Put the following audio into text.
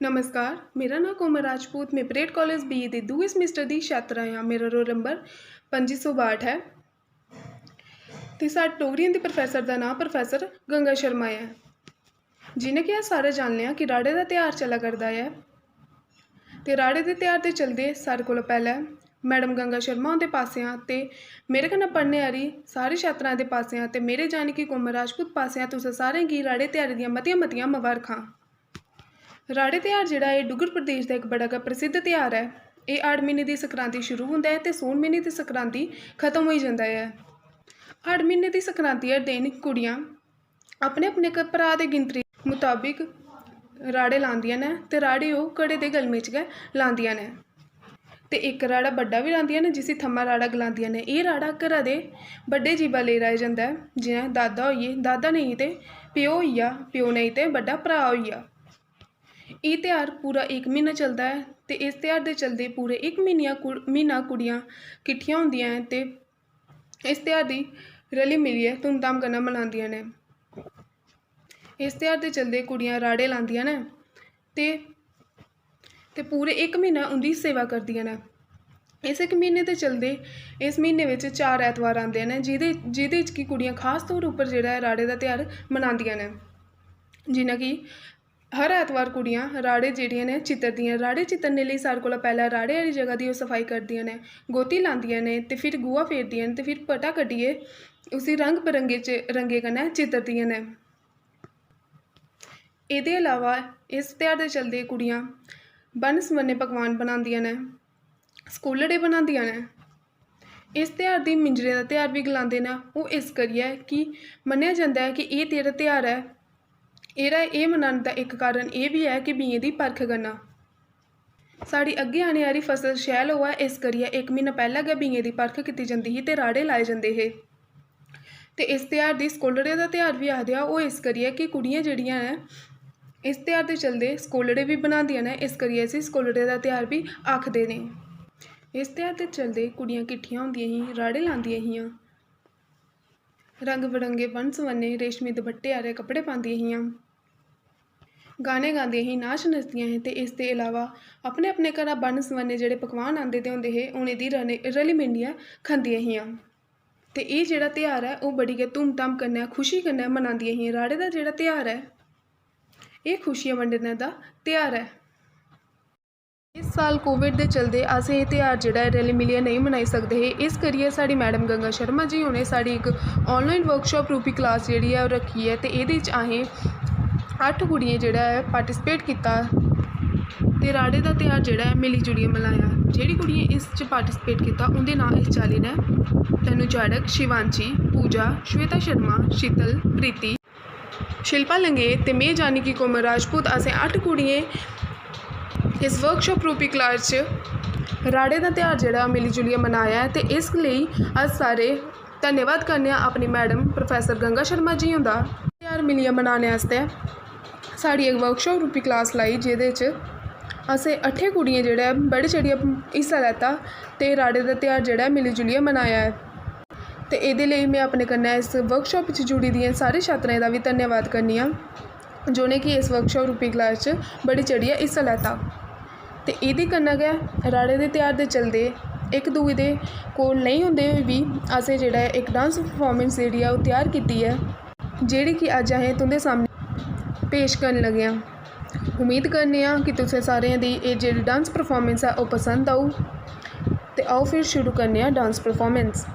नमस्कार, मेरा नाम कोमल राजपूत। मैं परेड कॉलेज BA ਦੇ ਦੂਏ ਸਮੈਸਟਰ ਦੀ ਛਾਤਰਾ ਹਾਂ। ਮੇਰਾ ਰੋਲ ਨੰਬਰ 2562 ਹੈ ਤੇ ਸਾਡੇ ਡੋਗਰੀ ਦੇ ਪ੍ਰੋਫੈਸਰ ਦਾ ਨਾਮ ਪ੍ਰੋਫੈਸਰ ਗੰਗਾ ਸ਼ਰਮਾ ਹੈ। ਜਿਵੇਂ ਕਿ ਸਾਰੇ ਜਾਣਦੇ ਹਾਂ ਕਿ ਰਾੜੇ ਦਾ ਤਿਉਹਾਰ ਚੱਲਾ ਕਰਦਾ ਹੈ ਤੇ ਰਾੜੇ ਦੇ ਤਿਉਹਾਰ ਦੇ ਚਲਦੇ ਸਾਡੇ ਕੋਲ ਪਹਿਲਾਂ मैडम गंगा शर्मा उनके पासियाँ ते मेरे कन्नै पढ़ने आ रही सारी छात्रां दे पासियाँ ते मेरे जानी कि कोमल राजपूत पासियाँ तुसें सारें गी राड़े त्यार दियां मतियां मतियां मुबारखां। राड़े त्यौहार जिहड़ा है डुग्गर प्रदेश का एक बड़ा गा प्रसिद्ध त्यौहार है। ये हाड़ महीने की संक्रांति शुरू होंदा है ते सौन महीने की संक्रांति खत्म हो जाता है। हाड़ महीने की संक्रांति हर दिन कुड़ियाँ अपने अपने भरा की गिनती मुताबिक राड़े लांदियां ने ते राड़े वो घड़े के गलमे च गै लांदियां ने ते एक राड़ा बड़ा भी लांदियां ने जिसे थम्मा राड़ा गलांदियां ने। ये राड़ा घरा दे बड़े जीबा ले लाया जाता है जियां दादा होइए दादा नहीं तो प्यो होई गया प्यो नहीं तो बड़ा भरा होई गया। ये त्यौहार पूरा एक महीना चलता है तो इस त्यौहार के चलते पूरे एक महीना कुड़ियाँ किट्ठियां होंदियां हैं ते इस त्यौहार की रली मिलिए धूमधाम कन्नै मनांदियां ने। इस त्यौहार के चलते कुड़ियाँ राड़े लांदियां ने ते पूरे एक महीना उनकी सेवा करदियां ने। इस एक महीने के चलते इस महीने में 4 ऐतवार आते हैं जिहदे कि कुड़ियाँ खास तौर पर जिहड़ा राड़े का त्यौहार मनांदियां ने। जियां कि हर ऐतवार कुड़ियाँ राड़े जिहड़ियां ने चितरदियां। राड़े चितरने लिए सारे कोला पहला राड़े वाली जगह की सफाई करदियां ने, गोती लांदियां ने ते फिर गोहा फेरदियां ने ते फिर पटा कड्ढिए उसी रंग बिरंगे रंगे कन्नै चितरदियां ने। इहदे अलावा इस त्यौहार के चलते कुड़ियाँ बन सवन्ने पकवान बनांदियां ने, स्कूलड़े बनांदियां ने। इस त्यौहार दी मिंजरे का त्यौहार भी गलांदे ने। वो इस करियै कि मन्नेआ जंदा है कि ये जेह्ड़ा त्यौहार है एह् मनाने का एक कारण ये भी है कि बीएं दी परख करना। साड़ी अग्गे आने आह्ली फसल शैल होऐ इस करियै एक महीना पैह्लें गै बीएं दी परख कीती जंदी ही ते राड़े लाए जंदे हे। ते इस त्यौहार दी स्कूलड़े का त्यौहार भी आखदे आ। ओह् इस करियै कि कुड़ियां जेह्ड़ियां ने इस त्यौहार के चलते स्कूलड़े भी बनांदियां ने, इस करियै इसी स्कूलड़े का त्यौहार भी आखदे ने। इस त्यौहार के चलते कुड़ियाँ किट्ठियां होंदियां ही, राड़े लांदियां हियां, रंग बिरंगे बन सवन्ने रेशमी दुपट्टे आह्ले कपड़े पांदियां हियां, गाने गांदियां ही, नाच नचदियां ही ते इस दे अलावा अपने अपने घरा बन सवन्ने जेह्ड़े पकवान आंदे ते होंदे हे उ'नें दी रली मिलियै खंदियां हियां। ते एह् जेह्ड़ा त्यौहार है ओह् बड़ी गै धूमधाम कन्नै खुशी कन्नै मनांदियां हियां। राड़े दा जेह्ड़ा त्यौहार है ये खुशियां बंडने का त्यौहार है। इस साल कोविड के चलते अस ये त्यौहार जेह्ड़ा रली मिलियै नहीं मनाई सकदे हे। इस करियै साड़ी मैडम गंगा शर्मा जी उ'नें साड़ी इक ऑनलाइन वर्कशॉप रूपी क्लास जेह्ड़ी है ओह् रक्खी है ते एह्दे च असें 8 कुड़ियें जेह्ड़ा है पार्टिसिपेट कीता ते राड़े दा त्यौहार जेह्ड़ा है मिली जुलियै मनाया। जेह्ड़ी कुड़ियें इस च पार्टिसिपेट कीता उं'दे नाम इस चाल्ली ने तनु चाड़क, शिवांशी, पूजा, श्वेता शर्मा, शीतल, प्रीति, शिल्पा लंगेत ते मैं जानी कि कोमल राजपूत। असें 8 कुड़ियें इस वर्कशॉप रूपी क्लास च राड़े का त्यौहार जेह्ड़ा मिली जुलियै मनाया है ते इस लेई अस सारे धन्यवाद करने अपनी मैडम प्रोफैसर गंगा शर्मा जी हुंदा। त्यौहार मिलियै मनाने आस्तै साड़ी एक वर्कशॉप रूपी क्लास लाई जेह्दे च असें 8 कुड़ियें जेह्ड़ा बढ़ी चढ़ियै हिस्सा लैता ते राड़े का त्यौहार जेह्ड़ा मिली जुलियै मनाया है। ते एह्दे लेई मैं अपने कन्नै इस वर्कशॉप च जुड़ी दियें सारी छात्राएं का भी धन्यवाद करनी आं जिनें कि इस वर्कशॉप रूपी क्लास च बढ़ी चढ़ियै हिस्सा लैता। ते एह्दे कन्नै गै राड़े दे त्यौहार दे चलदे इक दूए दे कोल नेईं होंदे होई भी असें जेह्ड़ा इक डांस परफॉर्मेंस जेह्ड़ी ऐ ओह् त्यार कीती है जेह्ड़ी कि अज्ज असें तुं'दे सामने पेश करन लगे आं। उम्मीद करने आं कि तुसें सारें दी एह् जेह्ड़ी डांस परफॉर्मेंस है ओह् पसंद आऊ। ते आओ फिर शुरू करने आं डांस परफॉर्मेंस।